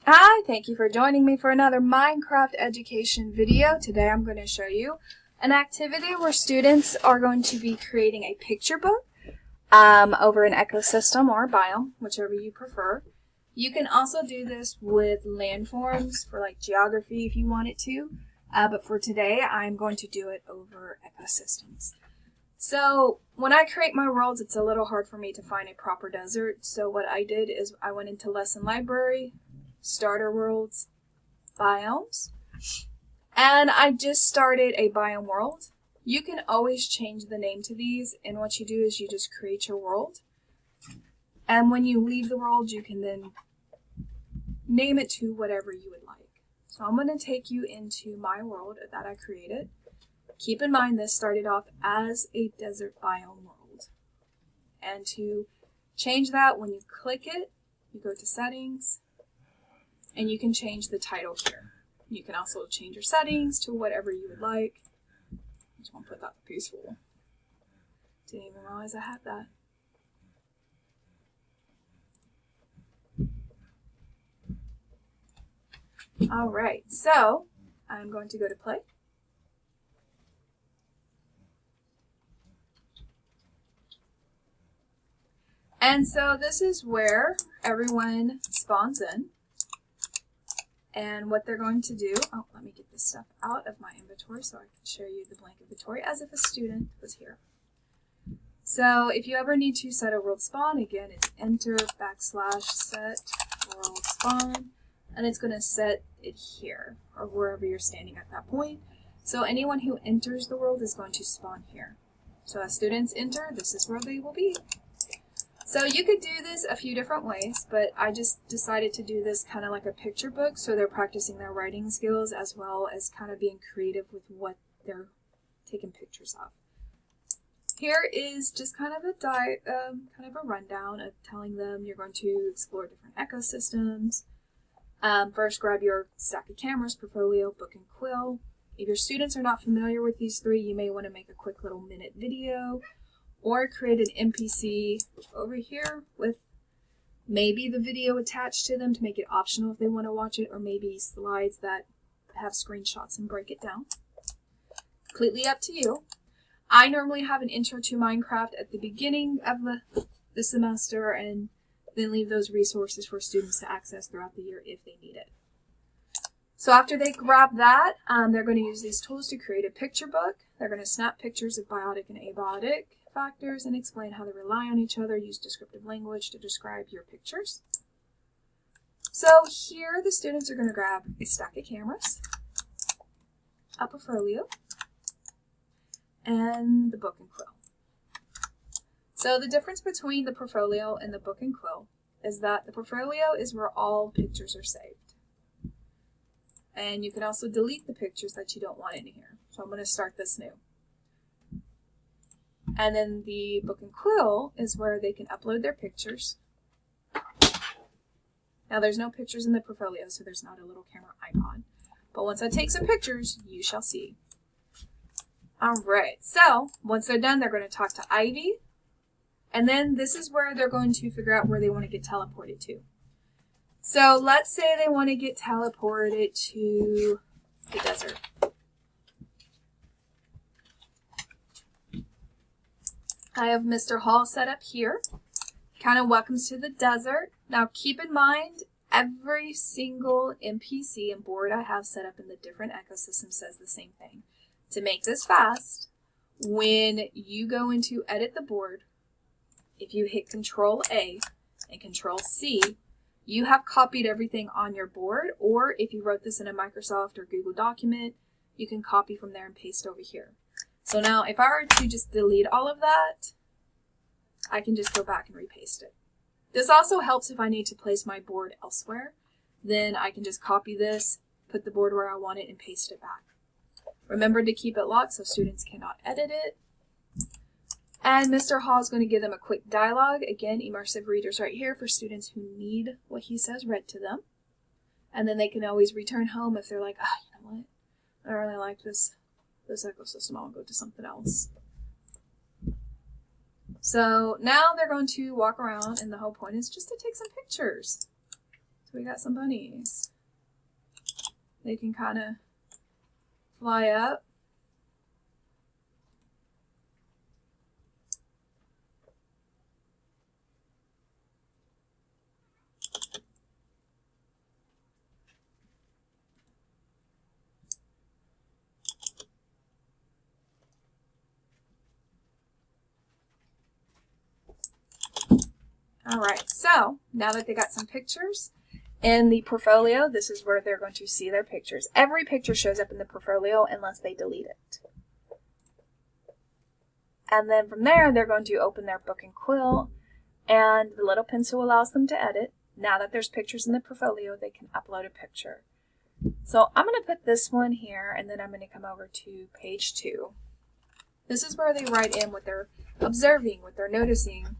Hi, thank you for joining me for another Minecraft education video. Today I'm going to show you an activity where students are going to be creating a picture book over an ecosystem or biome, whichever you prefer. You can also do this with landforms for like geography if you wanted to, but for today I'm going to do it over ecosystems. So when I create my worlds, it's a little hard for me to find a proper desert, so what I did is I went into lesson library, starter worlds, biomes, and I just started a biome world. You can always change the name to these, and what you do is you just create your world, and when you leave the world you can then name it to whatever you would like. So I'm going to take you into my world that I created. Keep in mind this started off as a desert biome world, and to change that, when you click it, you go to settings, and you can change the title here. You can also change your settings to whatever you would like. I just want to put that peaceful. Didn't even realize I had that. Alright, so I'm going to go to play. And so this is where everyone spawns in. And what they're going to do, let me get this stuff out of my inventory so I can show you the blank inventory as if a student was here. So if you ever need to set a world spawn, again, it's enter /set world spawn, and it's going to set it here or wherever you're standing at that point. So anyone who enters the world is going to spawn here. So as students enter, this is where they will be. So you could do this a few different ways, but I just decided to do this kind of like a picture book, so they're practicing their writing skills as well as kind of being creative with what they're taking pictures of. Here is just kind of a rundown of telling them you're going to explore different ecosystems. First, grab your stack of cameras, portfolio, book, and quill. If your students are not familiar with these three, you may want to make a quick little minute video, or create an NPC over here with maybe the video attached to them to make it optional if they want to watch it, or maybe slides that have screenshots and break it down. Completely up to you. I normally have an intro to Minecraft at the beginning of the semester and then leave those resources for students to access throughout the year if they need it. So after they grab that, they're going to use these tools to create a picture book. They're going to snap pictures of biotic and abiotic factors and explain how they rely on each other. Use descriptive language to describe your pictures. So here the students are going to grab a stack of cameras, a portfolio, and the book and quill. So the difference between the portfolio and the book and quill is that the portfolio is where all pictures are saved. And you can also delete the pictures that you don't want in here. So I'm going to start this new. And then the book and quill is where they can upload their pictures. Now there's no pictures in the portfolio, so there's not a little camera icon. But once I take some pictures, you shall see. Alright, so once they're done, they're going to talk to Ivy. And then this is where they're going to figure out where they want to get teleported to. So let's say they want to get teleported to the desert. I have Mr. Hall set up here. Kind of welcomes to the desert. Now keep in mind, every single NPC and board I have set up in the different ecosystems says the same thing. To make this fast, when you go into edit the board, if you hit Control A and Control C, you have copied everything on your board, or if you wrote this in a Microsoft or Google document, you can copy from there and paste over here. So now if I were to just delete all of that, I can just go back and repaste it. This also helps if I need to place my board elsewhere. Then I can just copy this, put the board where I want it, and paste it back. Remember to keep it locked so students cannot edit it. And Mr. Hall is going to give them a quick dialogue. Again, immersive readers right here for students who need what he says read to them. And then they can always return home if they're like, you know what, I don't really like this ecosystem, I'll go to something else. So now they're going to walk around, and the whole point is just to take some pictures. So So we got some bunnies. They can kind of fly up. All right, so now that they got some pictures in the portfolio, this is where they're going to see their pictures. Every picture shows up in the portfolio unless they delete it. And then from there, they're going to open their book and quill, and the little pencil allows them to edit. Now that there's pictures in the portfolio, they can upload a picture. So I'm going to put this one here, and then I'm going to come over to page 2. This is where they write in what they're observing, what they're noticing.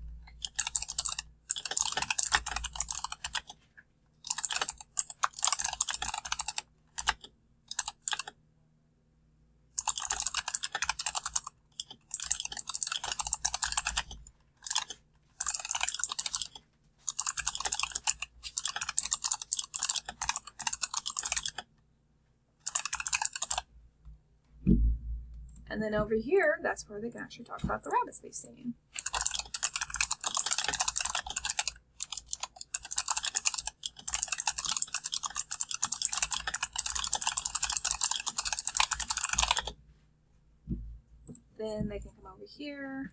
And then over here, that's where they can actually talk about the rabbits they've seen. Then they can come over here.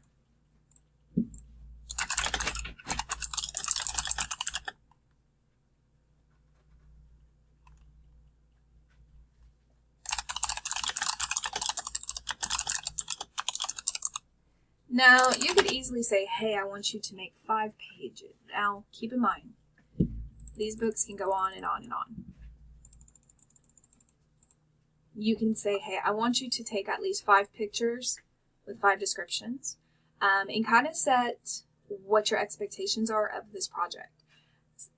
Now, you could easily say, hey, I want you to make 5 pages. Now, keep in mind, these books can go on and on and on. You can say, hey, I want you to take at least 5 pictures with 5 descriptions, and kind of set what your expectations are of this project.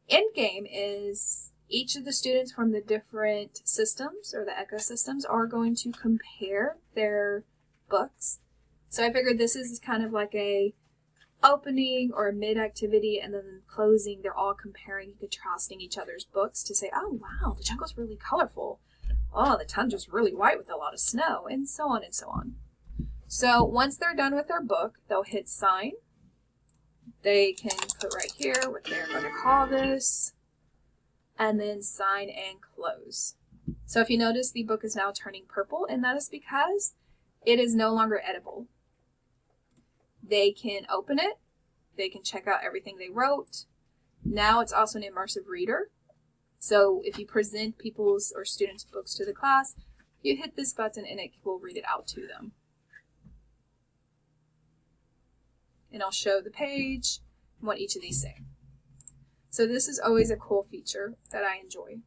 End game is each of the students from the different systems or the ecosystems are going to compare their books. So I figured this is kind of like a opening or a mid-activity, and then closing, they're all comparing and contrasting each other's books to say, oh wow, the jungle's really colorful. Oh, the tundra's really white with a lot of snow, and so on and so on. So once they're done with their book, they'll hit sign. They can put right here what they're going to call this, and then sign and close. So if you notice, the book is now turning purple, and that is because it is no longer edible. They can open it. They can check out everything they wrote. Now it's also an immersive reader. So if you present people's or students' books to the class, you hit this button and it will read it out to them. And I'll show the page and what each of these say. So this is always a cool feature that I enjoy.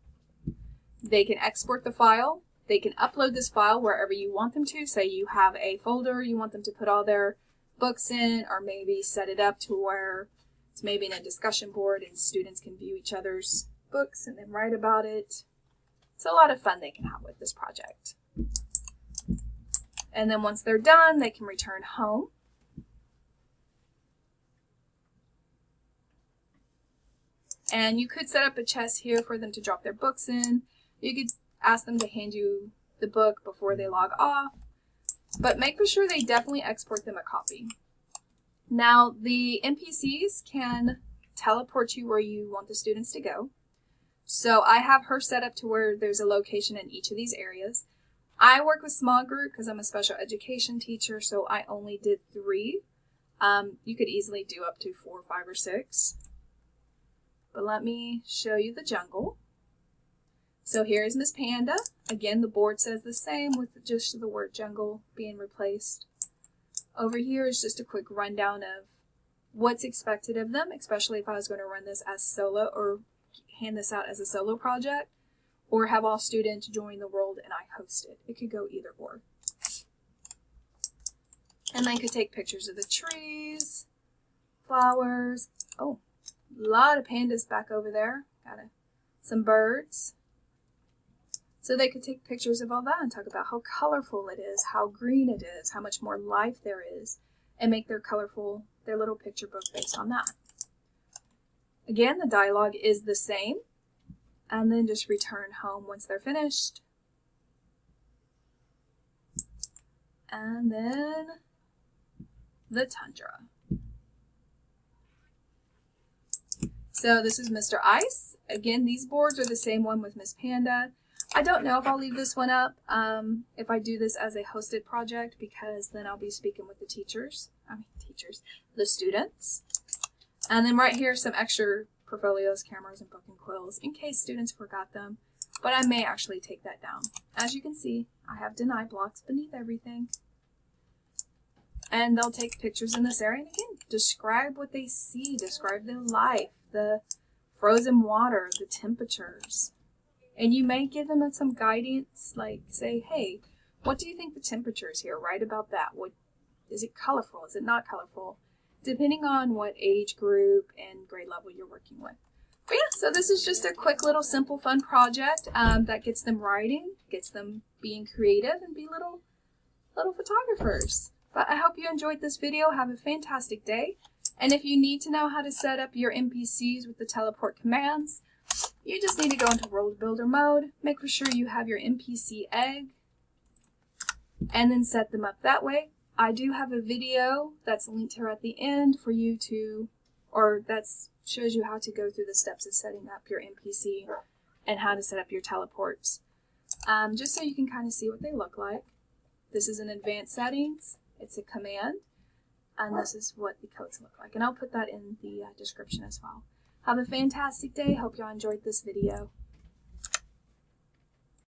They can export the file. They can upload this file wherever you want them to. Say you have a folder you want them to put all their books in, or maybe set it up to where it's maybe in a discussion board and students can view each other's books and then write about it. It's a lot of fun they can have with this project. And then once they're done, they can return home. And you could set up a chest here for them to drop their books in. You could ask them to hand you the book before they log off. But make for sure they definitely export them a copy. Now, the NPCs can teleport you where you want the students to go. So I have her set up to where there's a location in each of these areas. I work with small group because I'm a special education teacher, so I only did 3. You could easily do up to 4, 5, or 6. But let me show you the jungle. So here is Miss Panda. Again, the board says the same with just the word jungle being replaced. Over here is just a quick rundown of what's expected of them, especially if I was going to run this as solo or hand this out as a solo project, or have all students join the world and I host it. It could go either or. And then could take pictures of the trees, flowers. Oh, a lot of pandas back over there. Some birds. So they could take pictures of all that and talk about how colorful it is, how green it is, how much more life there is, and make their little picture book based on that. Again, the dialogue is the same. and then just return home once they're finished. And then the tundra. So this is Mr. Ice. Again, these boards are the same one with Miss Panda. I don't know if I'll leave this one up if I do this as a hosted project, because then I'll be speaking with the the students. And then right here, some extra portfolios, cameras, and book and quills in case students forgot them. But I may actually take that down. As you can see, I have deny blocks beneath everything. And they'll take pictures in this area. And again, describe what they see, describe their life, the frozen water, the temperatures. And you may give them some guidance, like say, hey, what do you think the temperature is here? Write about that. What is it colorful? Is it not colorful? Depending on what age group and grade level you're working with. But yeah, so this is just a quick little simple fun project that gets them writing, gets them being creative and be little photographers. But I hope you enjoyed this video. Have a fantastic day. And if you need to know how to set up your NPCs with the teleport commands, you just need to go into World Builder mode, make for sure you have your NPC egg, and then set them up that way. I do have a video that's linked here at the end for you to, or that shows you how to go through the steps of setting up your NPC and how to set up your teleports. Just so you can kind of see what they look like. This is in advanced settings. It's a command. And this is what the codes look like. And I'll put that in the description as well. Have a fantastic day. Hope y'all enjoyed this video.